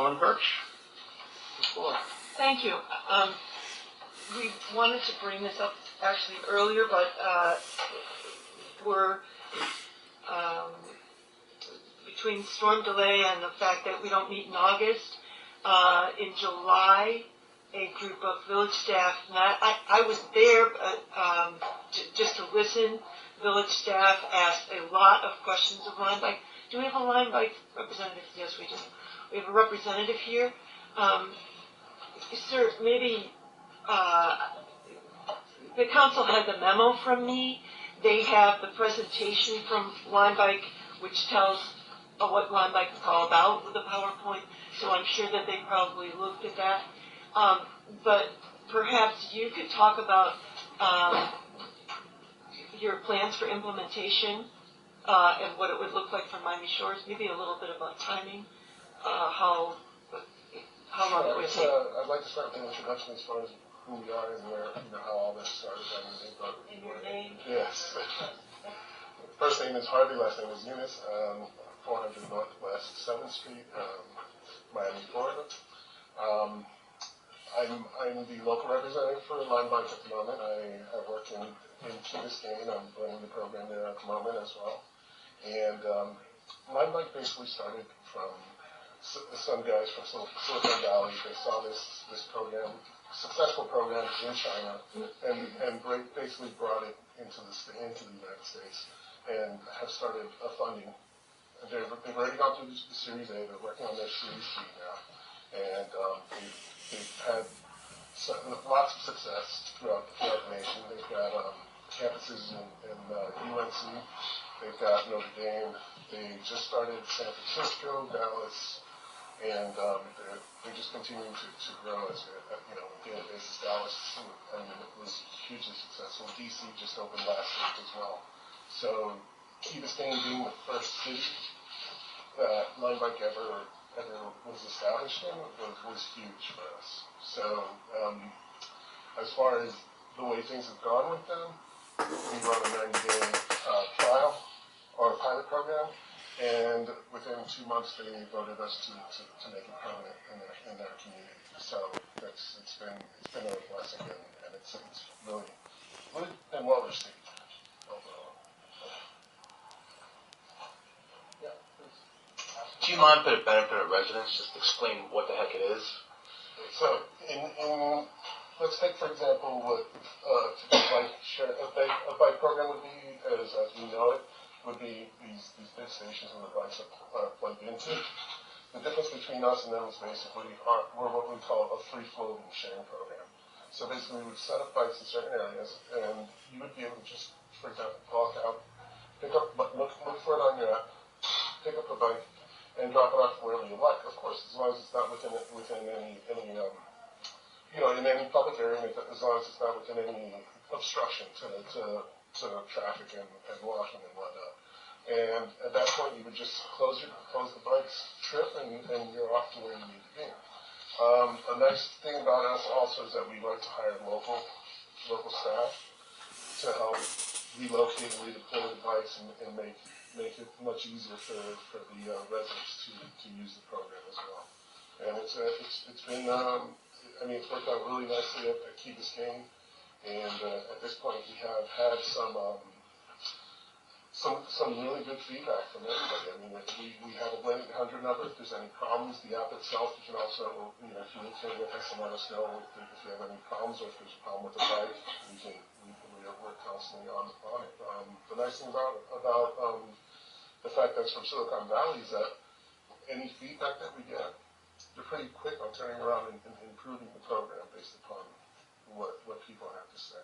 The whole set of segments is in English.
Councilwoman Birch, the floor. Thank you. We wanted to bring this up actually earlier, but we're between storm delay and the fact that we don't meet in August. In July, a group of village staff, and I was there just to listen. Village staff asked a lot of questions of Line Bike. Do we have a Line Bike representative? Yes, we do. We have a representative here. Sir, maybe the council had the memo from me. They have the presentation from Line Bike, which tells what Line Bike is all about with the PowerPoint. So I'm sure that they probably looked at that. But perhaps you could talk about your plans for implementation and what it would look like for Miami Shores. Maybe a little bit about timing, how long it would take. I'd like to start with an introduction as far as who we are and where, how all this started. And your name? Yes. First name is Harvey, last name is Eunice, 400 Northwest 7th Street, Miami, Florida. I'm the local representative for Line Bike at the moment. I work in Key Biscayne. I'm running the program there at the moment as well. And Line Bike basically started from some guys from Silicon Valley. They saw this program, successful program in China, and basically brought it into the United States and have started funding. They've already gone through the Series A. They're working on their Series C now, and they've had lots of success throughout the nation. They've got campuses in UNC. They've got Notre Dame. They just started San Francisco, Dallas, and they're just continuing to grow as on a daily basis. Dallas, it was hugely successful. DC just opened last week as well. So Key Biscayne being the first city that Line Bike ever was established in was huge for us. So as far as the way things have gone with them, we run a 90-day trial or a pilot program, and within 2 months they voted us to make it permanent in their community. So it's been a blessing, and it's really been well received overall. Yeah. Do you mind, for the benefit of residents, just explain what the heck it is? So, let's take, for example, what a bike program would be, as we know it, would be these big stations where the bikes are plugged into. The difference between us and them is basically we're what we call a free-floating sharing program. So basically, we would set up bikes in certain areas, and you would be able to just, for example, walk out, look for it on your app, pick up a bike, and drop it off wherever you like. Of course, as long as it's not within any in any public area, as long as it's not within any obstruction to traffic and walking and whatnot. And at that point, you would just close the bike's trip, and you're off to where you need to be. A nice thing about us also is that we like to hire local staff to help relocate and redeploy the bikes and make it much easier for the residents to use the program as well. And it's been it's worked out really nicely at Key Biscayne, and at this point we have had some really good feedback from everybody. I mean, we have a 1-800 number. If there's any problems, the app itself, you can also, if you communicate with us and let us know if you have any problems or if there's a problem with the bike, we're constantly on it. The nice thing about the fact that it's from Silicon Valley is that any feedback that we get, they're pretty quick on turning around and improving the program based upon what people have to say.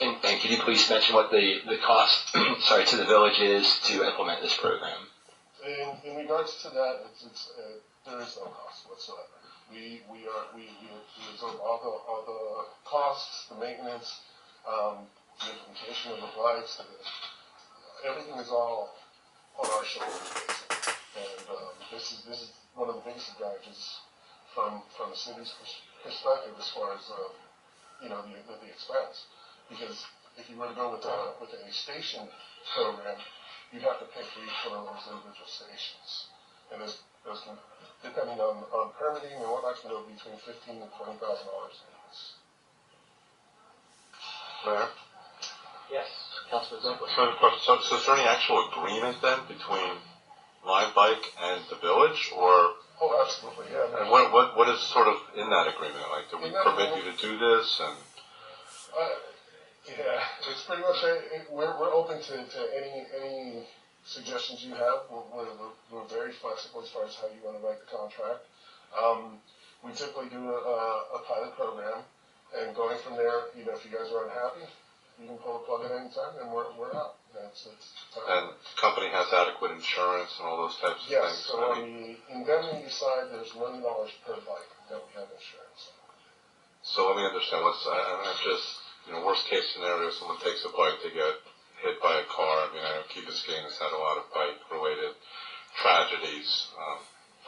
And could you please mention what the cost, to the village is to implement this program? In regards to that, there is no cost whatsoever. We absorb all the costs, the maintenance, the implementation of the bikes. Everything is all on our shoulders, basically. And this is one of the biggest advantages from the city's perspective as far as the expense. Because if you were to go with a station program, you'd have to pay for each one of those individual stations. and those can, depending on permitting and whatnot, can go between $15,000 and $20,000 apiece. Mayor? Yes, Councilman Zucker. So is there any actual agreement then between Lime Bike and the village, or? Oh, absolutely, yeah. And what is sort of in that agreement? Like, do we permit you to do this? And Yeah, it's pretty much we're open to any suggestions you have. We're very flexible as far as how you want to write the contract. We typically do a pilot program, and going from there, if you guys are unhappy, you can pull the plug at any time, and we're out. And the company has adequate insurance and all those types of yes, things. so on the indemnity side, there's $1 million per bike that we have insurance on. So let me understand. I'm just, worst case scenario, someone takes a bike, they get hit by a car. I mean, I know Key Biscayne has had a lot of bike-related tragedies,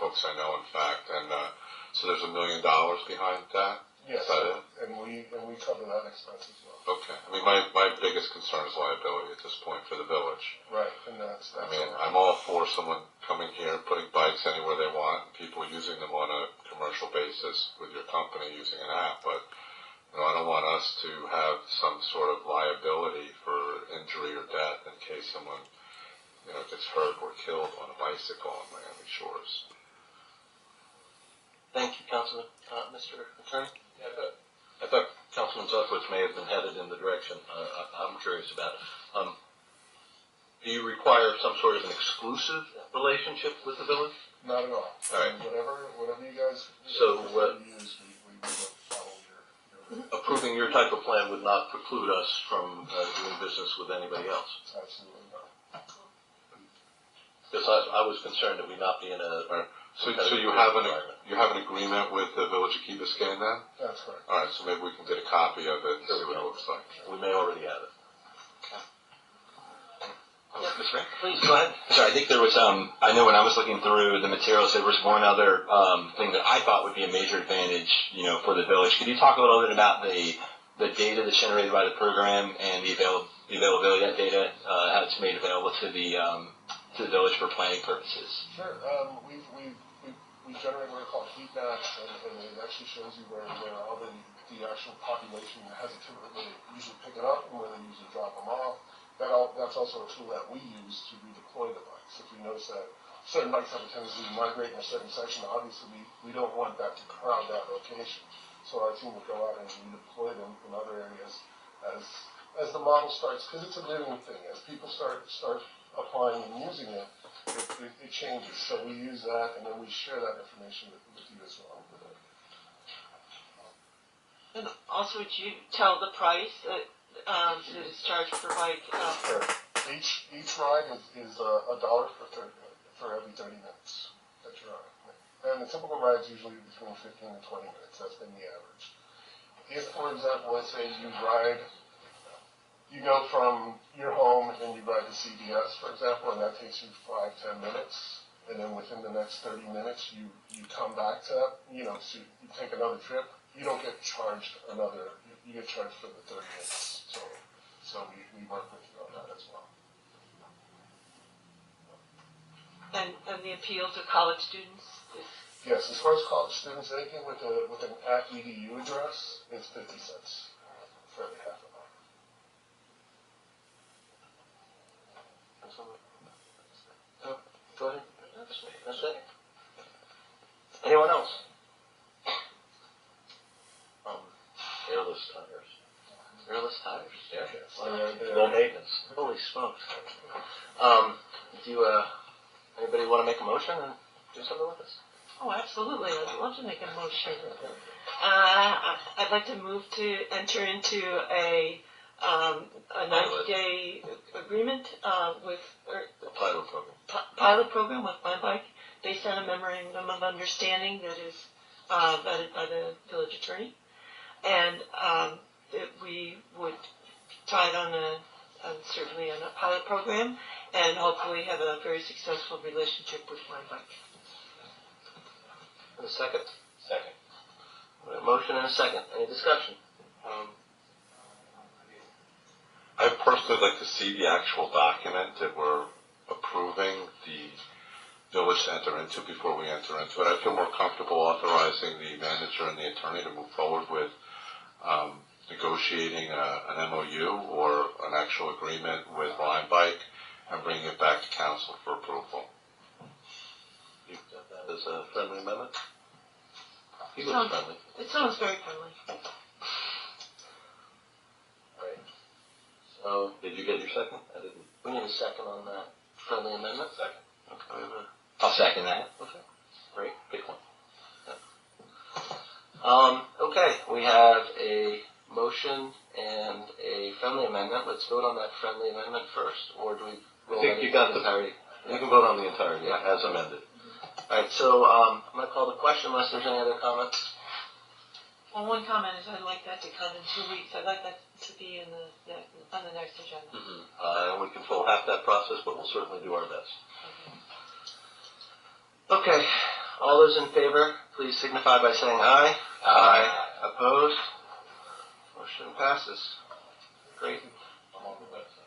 folks I know, in fact. And so there's $1 million behind that? Yes, Is that it? and we cover that expense as well. Okay. I mean, my biggest concern is liability at this point for the village. Right, and that's I mean, I'm all for someone coming here, putting bikes anywhere they want, and people using them on a commercial basis with your company using an app, but I don't want us to have some sort of liability for injury or death in case someone, gets hurt or killed on a bicycle on Miami Shores. Thank you, Councilman. Mr. Attorney? Yeah, I thought Councilman Zuckowitz may have been headed in the direction I'm curious about. Do you require some sort of an exclusive relationship with the village? Not at all. All right. Whatever you guys So, use, we will follow your Approving your type of plan would not preclude us from doing business with anybody else. absolutely not. Because I was concerned that we not be in a... So you have an agreement with the Village of Key Biscayne then? That's correct. All right, so maybe we can get a copy of it and see what it looks like. We may already have it. Mr. Mayor? Please, go ahead. Sorry, I think there was, I know when I was looking through the materials, there was one other thing that I thought would be a major advantage, for the village. Could you talk a little bit about the data that's generated by the program and the availability of that data, how it's made available to the village for planning purposes? Sure. We generate what are called heat maps, and it actually shows you where all the actual population has a typically usually pick it up and where they usually drop them off. That's also a tool that we use to redeploy the bikes. If we notice that certain bikes have a tendency to migrate in a certain section, obviously we don't want that to crowd that location. So our team will go out and redeploy them in other areas as the model starts, because it's a living thing. As people start applying and using it, it changes. So we use that, and then we share that information with you as well. And also, would you tell the price that is charged per bike? Sure. Each ride is $1 for every 30 minutes that you're on. And the typical ride is usually between 15 and 20 minutes. That's been the average. If, for example, let's say you go from your home and you ride to CVS, for example, and that takes you 5-10 minutes, and then within the next 30 minutes you come back to that, so you take another trip, you don't get charged you get charged for the 30 minutes. So we work with you on that as well. And the appeal to college students? Yes, as far as college students, anything with an @edu address is 50 cents for every half a mile. Go ahead. That's it. Anyone else? Airless tires. Airless tires? Yeah. Low maintenance. Holy smokes. Do anybody want to make a motion and do something with this? Oh, absolutely. I'd love to make a motion. I'd like to move to enter into a 90-day agreement with The pilot program. pilot program with my bike based on a memorandum of understanding that is vetted by the village attorney, and that we would try it on certainly on a pilot program, and hopefully have a very successful relationship with my bike. And a second? Second. A motion and a second. Any discussion? I'd personally like to see the actual document that we're approving the village to enter into before we enter into it. I feel more comfortable authorizing the manager and the attorney to move forward with negotiating an MOU or an actual agreement with Lime Bike and bringing it back to council for approval. You got that as a friendly amendment? He Sounds- looks friendly. It sounds very friendly. Right. So, did you get your second? I didn't. We need a second on that friendly amendment. Second. Okay, we have a, I'll second that. okay, great, pick one. Okay, we have a motion and a friendly amendment. Let's vote on that friendly amendment first, or do we? I think you got the entirety. You can vote on the entirety Yeah. as amended. All right, so I'm going to call the question unless there's any other comments. Well, one comment is I'd like that to come in 2 weeks. I'd like that to be in on the next agenda. And we control half that process, but we'll certainly do our best. Okay, all those in favor, please signify by saying aye. Aye. Opposed? Motion passes. Great. I'm on the website.